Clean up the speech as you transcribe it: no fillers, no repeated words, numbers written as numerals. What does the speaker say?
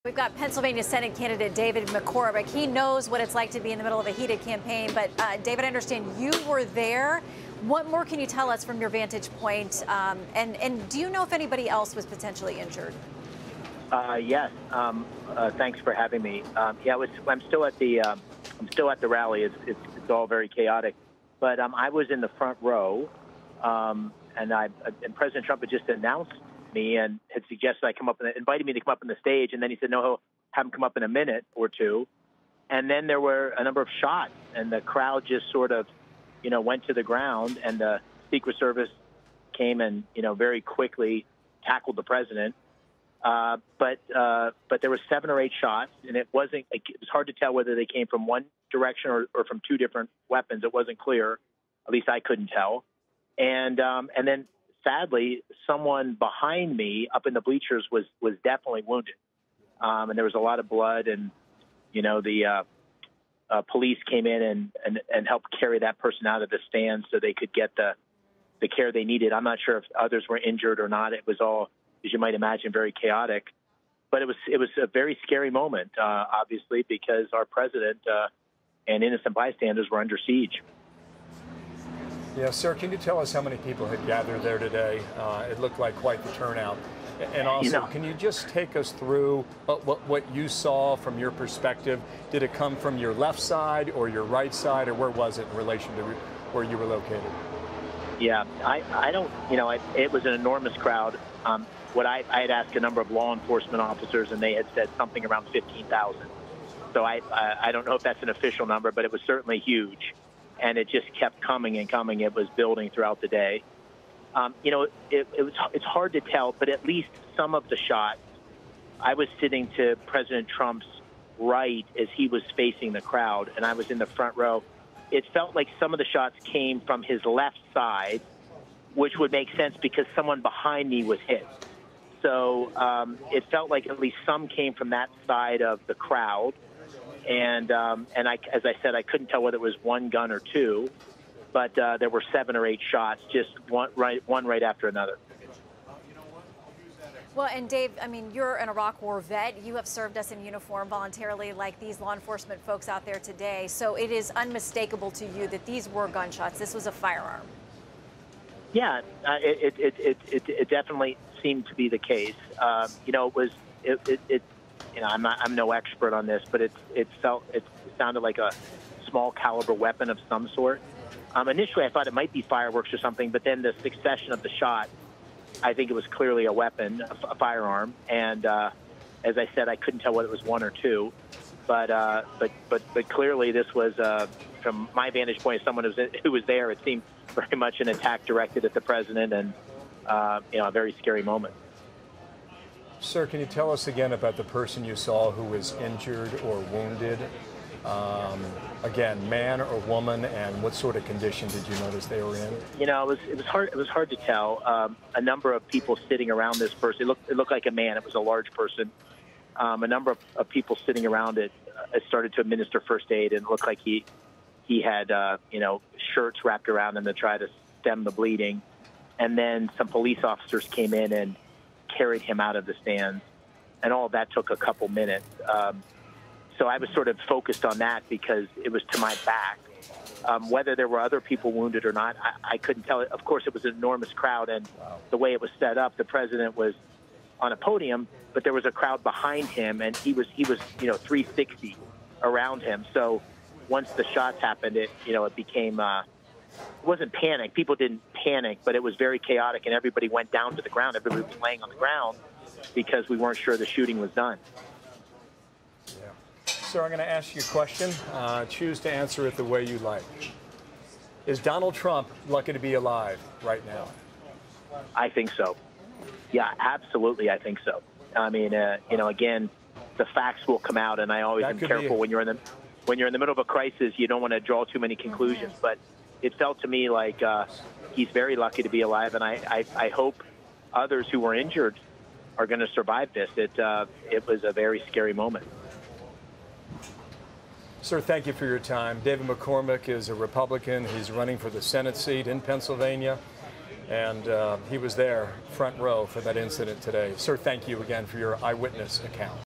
We've got Pennsylvania Senate candidate David McCormick. He knows what it's like to be in the middle of a heated campaign. But, David, I understand you were there. What more can you tell us from your vantage point? And do you know if anybody else was potentially injured? Yes. Thanks for having me. Yeah, I'm still at the rally. It's all very chaotic. But I was in the front row, and President Trump had just announced me and had suggested I come up and invited me to come up on the stage, and then he said no, he'll have him come up in a minute or two, and then there were a number of shots, and the crowd just sort of, went to the ground, and the Secret Service came and very quickly tackled the president, but there were 7 or 8 shots, and it was hard to tell whether they came from one direction or from 2 different weapons. It wasn't clear, at least I couldn't tell, and then. Sadly, someone behind me up in the bleachers was definitely wounded, and there was a lot of blood. And the police came in and helped carry that person out of the stand so they could get the care they needed. I'm not sure if others were injured or not. It was all, as you might imagine, very chaotic. But it was a very scary moment, obviously, because our president and innocent bystanders were under siege. Yeah, sir, can you tell us how many people had gathered there today? It looked like quite the turnout. And also, can you just take us through what you saw from your perspective? Did it come from your left side or your right side, or where was it in relation to where you were located? Yeah, I don't, it was an enormous crowd. I had asked a number of law enforcement officers, and they had said something around 15,000. So I don't know if that's an official number, but it was certainly huge. And it just kept coming and coming. It was building throughout the day. It's hard to tell, but at least some of the shots, I was sitting to President Trump's right as he was facing the crowd, and I was in the front row. It felt like some of the shots came from his left side, which would make sense because someone behind me was hit. So it felt like at least some came from that side of the crowd. And as I said, I couldn't tell whether it was one gun or 2, but there were 7 or 8 shots, just one right after another. Well, and Dave, I mean, you're an Iraq War vet. You have served us in uniform voluntarily like these law enforcement folks out there today. So it is unmistakable to you that these were gunshots. This was a firearm. Yeah, it definitely seemed to be the case. I'm no expert on this, but it sounded like a small caliber weapon of some sort. Initially, I thought it might be fireworks or something, but then the succession of the shot, I think it was clearly a weapon, a firearm. And as I said, I couldn't tell whether it was 1 or 2, but clearly this was, from my vantage point as someone who was there, it seemed very much an attack directed at the president, and a very scary moment. Sir, can you tell us again about the person you saw who was injured or wounded? Again, man or woman, and what sort of condition did you notice they were in? It was hard to tell. A number of people sitting around this person. It looked like a man. It was a large person. A number of people sitting around it started to administer first aid, and it looked like he had shirts wrapped around him to try to stem the bleeding. And then some police officers came in and carried him out of the stands, and all of that took a couple minutes. So I was sort of focused on that because it was to my back. Whether there were other people wounded or not, I couldn't tell. Of course, it was an enormous crowd, and the way it was set up, the president was on a podium, but there was a crowd behind him, and he was 360 around him. So once the shots happened, it became. It wasn't panic. People didn't panic, but it was very chaotic, and everybody went down to the ground. Everybody was laying on the ground because we weren't sure the shooting was done. Yeah. Sir, I'm going to ask you a question. Choose to answer it the way you like. Is Donald Trump lucky to be alive right now? I think so. Yeah, absolutely, I think so. I mean, again, the facts will come out, and I always am careful when you're in the middle of a crisis. You don't want to draw too many conclusions, but it felt to me like he's very lucky to be alive, and I hope others who were injured are going to survive this. It was a very scary moment. Sir, thank you for your time. David McCormick is a Republican. He's running for the Senate seat in Pennsylvania, and he was there front row for that incident today. Sir, thank you again for your eyewitness account.